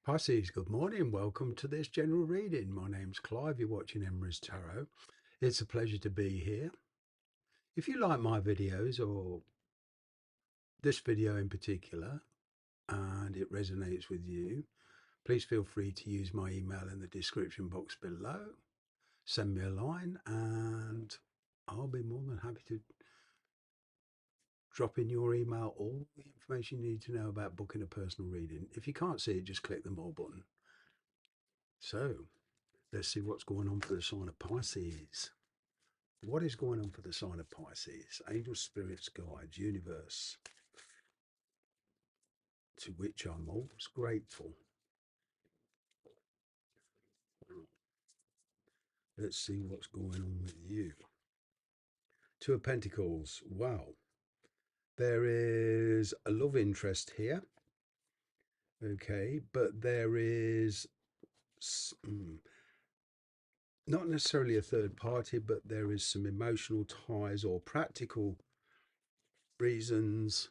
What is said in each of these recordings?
Pisces, good morning. Welcome to this general reading. My name's Clive. You're watching Emery's Tarot. It's a pleasure to be here. If you like my videos or this video in particular and it resonates with you, please feel free to use my email in the description box below. Send me a line and I'll be more than happy to drop in your email all the information you need to know about booking a personal reading. If you can't see it, just click the more button. So let's see what's going on for the sign of Pisces. What is going on for the sign of Pisces? Angels, spirits, guides, universe, to which I'm always grateful. Let's see what's going on with you. Two of Pentacles. Wow. There is a love interest here. Okay. But there is not necessarily a third party, but there is some emotional ties or practical reasons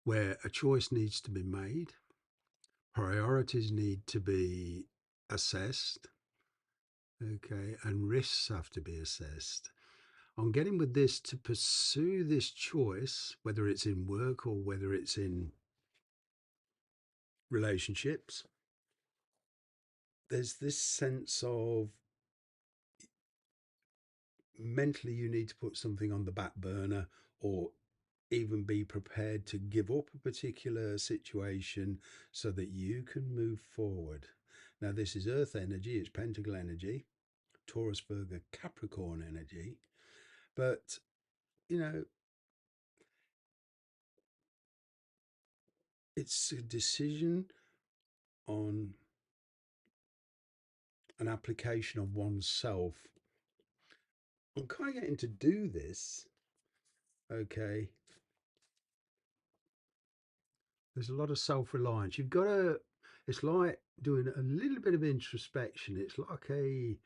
where a choice needs to be made. Priorities need to be assessed. Okay, and risks have to be assessed. I'm getting with this to pursue this choice, whether it's in work or whether it's in relationships. There's this sense of mentally you need to put something on the back burner or even be prepared to give up a particular situation so that you can move forward. Now, this is Earth energy, it's Pentacle energy, Taurus, Virgo, Capricorn energy. But, you know, it's a decision on an application of oneself. I'm kind of getting to do this. Okay. There's a lot of self-reliance. You've got to, it's like doing a little bit of introspection. It's like a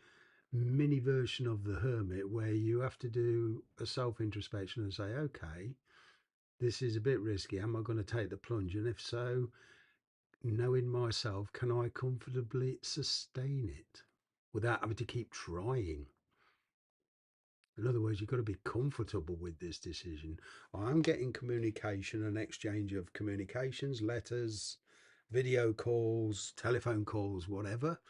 mini version of the hermit where you have to do a self-introspection and say, okay, this is a bit risky. Am I going to take the plunge? And if so, knowing myself, can I comfortably sustain it without having to keep trying? In other words, you've got to be comfortable with this decision. I'm getting communication and exchange of communications, letters, video calls, telephone calls, whatever.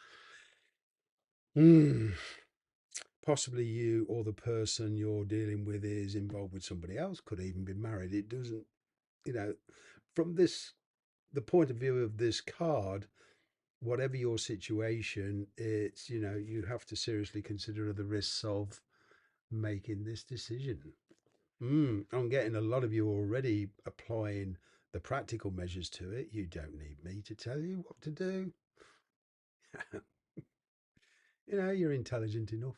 Possibly you or the person you're dealing with is involved with somebody else, could even be married. It doesn't, you know, from this, the point of view of this card, whatever your situation, it's, you know, you have to seriously consider the risks of making this decision. I'm getting a lot of you already applying the practical measures to it. You don't need me to tell you what to do. You know, you're intelligent enough.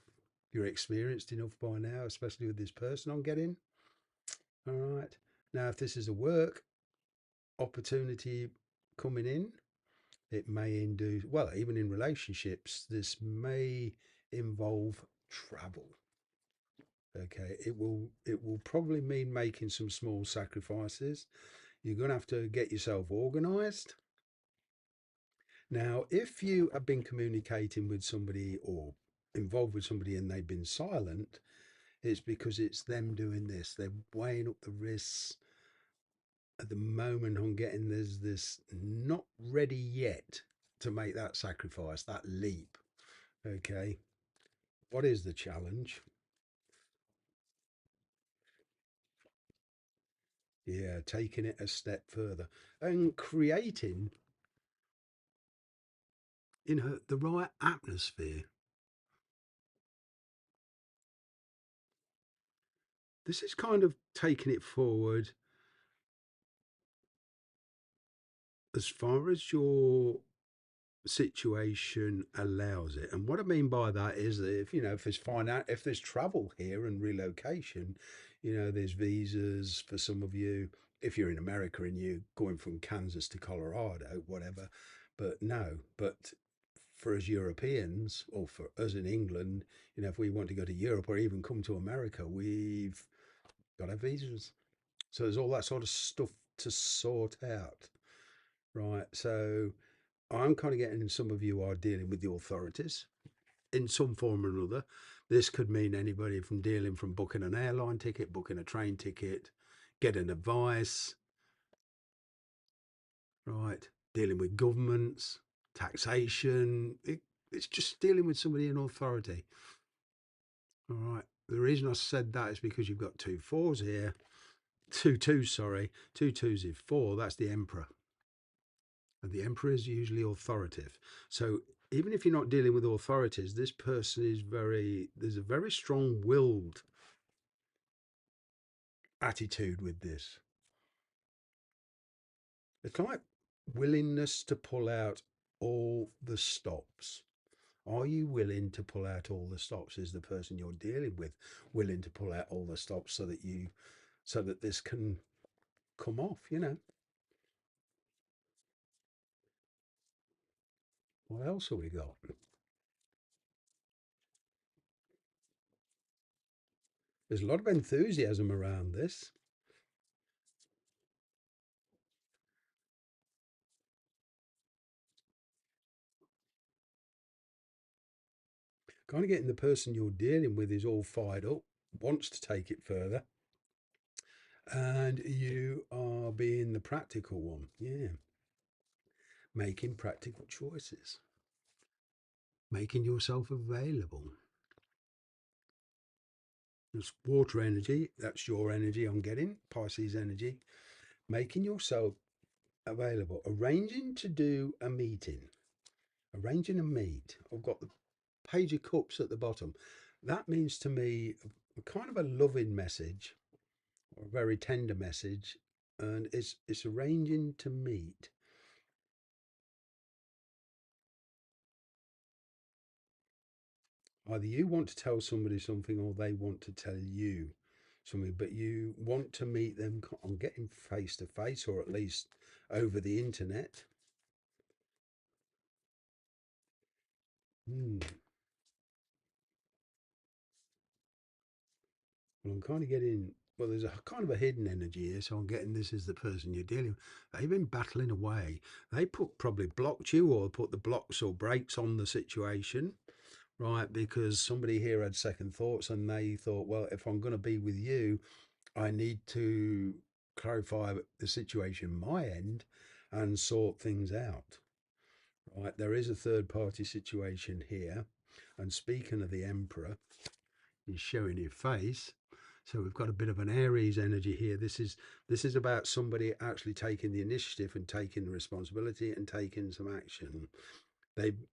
You're experienced enough by now, especially with this person I'm getting. All right. Now, if this is a work opportunity coming in, it may induce, well, even in relationships, this may involve travel. Okay. It will probably mean making some small sacrifices. You're going to have to get yourself organized. Now, if you have been communicating with somebody or involved with somebody and they've been silent, it's because it's them doing this. They're weighing up the risks. At the moment, I'm getting there's this not ready yet to make that sacrifice, that leap. Okay. What is the challenge? Yeah, taking it a step further and creating, the right atmosphere. This is kind of taking it forward as far as your situation allows it. And what I mean by that is that if there's travel here and relocation, there's visas for some of you. If you're in America and you're going from Kansas to Colorado, whatever. But no, but for us Europeans or for us in England, if we want to go to Europe or even come to America, we've got our visas. So there's all that sort of stuff to sort out. Right. So I'm kind of getting some of you are dealing with the authorities in some form or another. This could mean anybody from dealing from booking an airline ticket, booking a train ticket, getting advice, right? Dealing with governments, taxation. It's just dealing with somebody in authority. All right. The reason I said that is because you've got two fours here. Two twos, sorry. Two twos is four. That's the emperor. And the emperor is usually authoritative. So even if you're not dealing with authorities, this person is there's a very strong willed attitude with this. It's like willingness to pull out all the stops. Are you willing to pull out all the stops? Is the person you're dealing with willing to pull out all the stops so that this can come off, you know? What else have we got? There's a lot of enthusiasm around this. Kind of getting the person you're dealing with is all fired up, wants to take it further, and you are being the practical one. Yeah. Making practical choices, making yourself available. It's water energy, that's your energy I'm getting, Pisces energy. Making yourself available, arranging to do a meeting, arranging a meet. I've got the Page of Cups at the bottom. That means to me kind of a loving message, or a very tender message, and it's arranging to meet. Either you want to tell somebody something or they want to tell you something, but you want to meet them on getting face to face or at least over the internet. Hmm. Well, I'm kind of getting, well, there's a kind of a hidden energy here. So I'm getting this is the person you're dealing with. They've been battling away. They probably blocked you or put the blocks or brakes on the situation, right? Because somebody here had second thoughts and they thought, well, if I'm going to be with you, I need to clarify the situation my end and sort things out. Right, there is a third party situation here. And speaking of the Emperor, he's showing his face. So we've got a bit of an Aries energy here. This is about somebody actually taking the initiative and taking the responsibility and taking some action.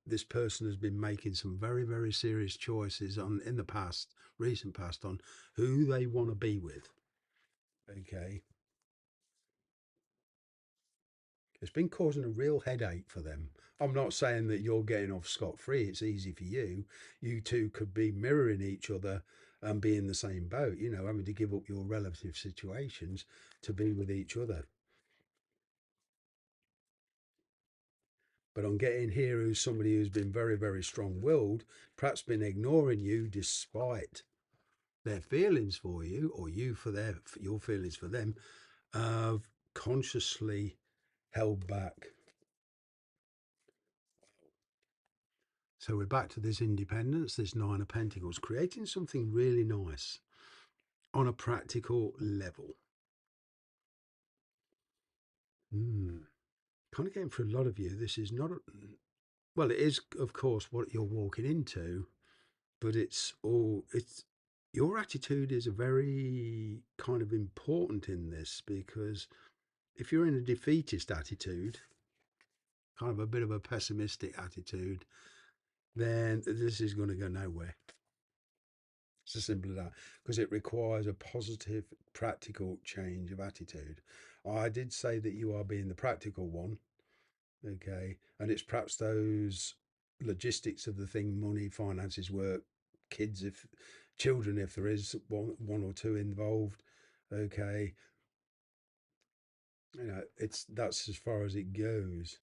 This person has been making some very serious choices on in the past, recent past, on who they want to be with. Okay, it's been causing a real headache for them. I'm not saying that you're getting off scot free. It's easy for you. You two could be mirroring each other and be in the same boat, you know, having to give up your relative situations to be with each other. But I'm getting here who's somebody who's been very strong willed, perhaps been ignoring you despite their feelings for you, or you for your feelings for them, have consciously held back. So we're back to this independence, this Nine of Pentacles, creating something really nice on a practical level. Kind of getting for a lot of you, this is not, well, it is, of course, what you're walking into, but it's, your attitude is a very kind of important in this because if you're in a defeatist attitude, kind of a bit of a pessimistic attitude, then this is going to go nowhere. It's as simple as that because it requires a positive, practical change of attitude. I did say that you are being the practical one, okay, and it's perhaps those logistics of the thing, money, finances, work, kids, if children, if there is one or two involved, okay, you know, that's as far as it goes.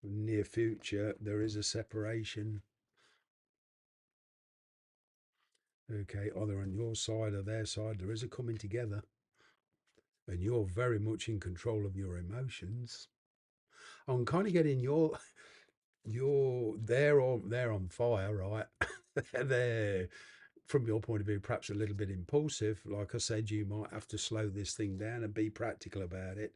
Near future, there is a separation. Okay, either on your side or their side, there is a coming together, and you're very much in control of your emotions. I'm kind of getting they're on fire, right? They're from your point of view perhaps a little bit impulsive. Like I said, you might have to slow this thing down and be practical about it.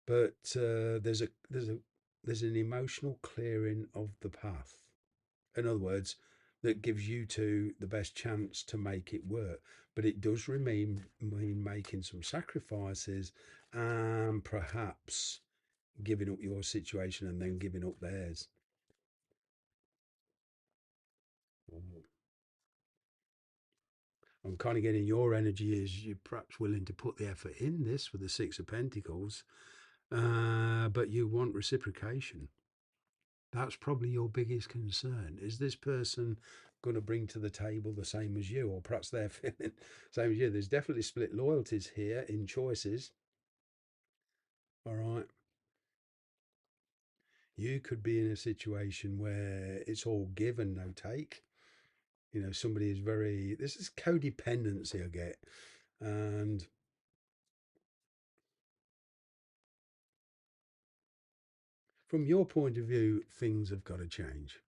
But there's an emotional clearing of the path. In other words, that gives you two the best chance to make it work. But it does mean making some sacrifices and perhaps giving up your situation and then giving up theirs. I'm kind of getting your energy is you're perhaps willing to put the effort in this with the Six of Pentacles, but you want reciprocation. That's probably your biggest concern. Is this person going to bring to the table the same as you, or perhaps they're feeling the same as you? There's definitely split loyalties here in choices. All right. You could be in a situation where it's all give and no take. Somebody is this is codependency I get. And from your point of view, things have got to change.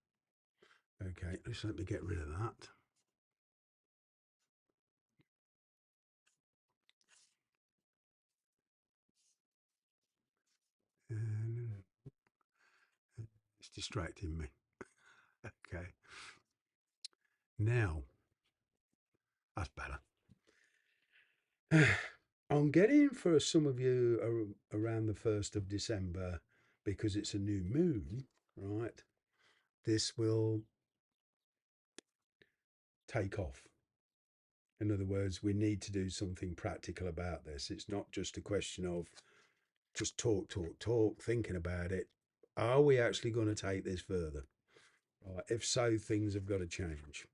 Okay, let's let me get rid of that. And it's distracting me. Okay, now that's better. I'm getting for some of you around the 1st of December because it's a new moon, right? This will take off. In other words, we need to do something practical about this. It's not just a question of just talk, thinking about it. Are we actually going to take this further? Right. If so, things have got to change.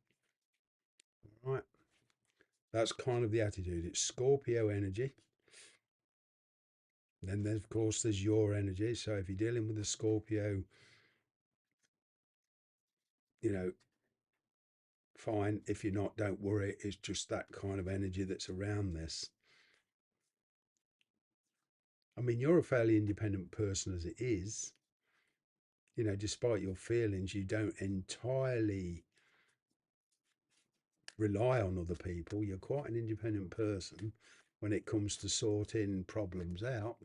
Right. That's kind of the attitude. It's Scorpio energy. Then, of course, there's your energy. So if you're dealing with a Scorpio, you know, fine. If you're not, don't worry. It's just that kind of energy that's around this. I mean, you're a fairly independent person as it is. Despite your feelings, you don't entirely rely on other people. You're quite an independent person when it comes to sorting problems out.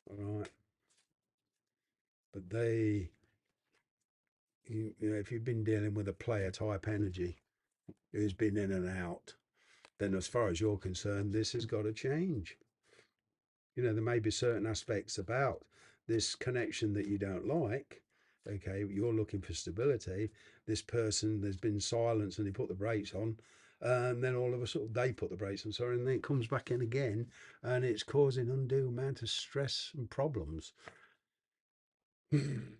All right. But if you've been dealing with a player type energy who's been in and out, then as far as you're concerned, this has got to change. There may be certain aspects about this connection that you don't like. Okay, you're looking for stability. This person, there's been silence and they put the brakes on. And then all of a sudden they put the brakes on, sorry, and then it comes back in again and it's causing undue amount of stress and problems. Kind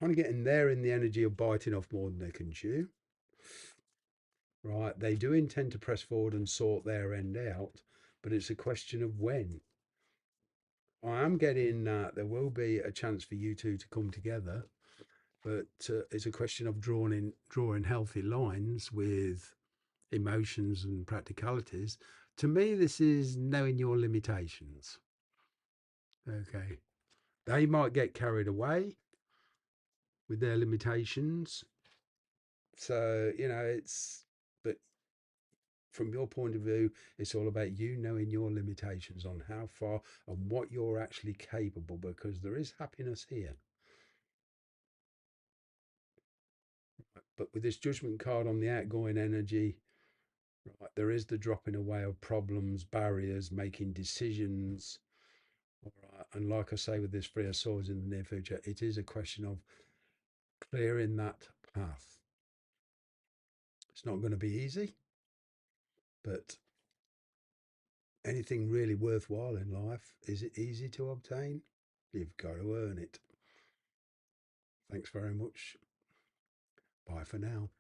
of getting there in the energy of biting off more than they can chew. Right, they do intend to press forward and sort their end out, but it's a question of when. I am getting there will be a chance for you two to come together, but it's a question of drawing healthy lines with emotions and practicalities. To me, this is knowing your limitations. Okay, they might get carried away with their limitations, so it's but from your point of view, it's all about you knowing your limitations on how far and what you're actually capable, because there is happiness here. But with this judgment card on the outgoing energy, right, there is the dropping away of problems, barriers, making decisions. All right. And like I say, with this Three of Swords in the near future, it is a question of clearing that path. It's not going to be easy, but anything really worthwhile in life, is it easy to obtain? You've got to earn it. Thanks very much. Bye for now.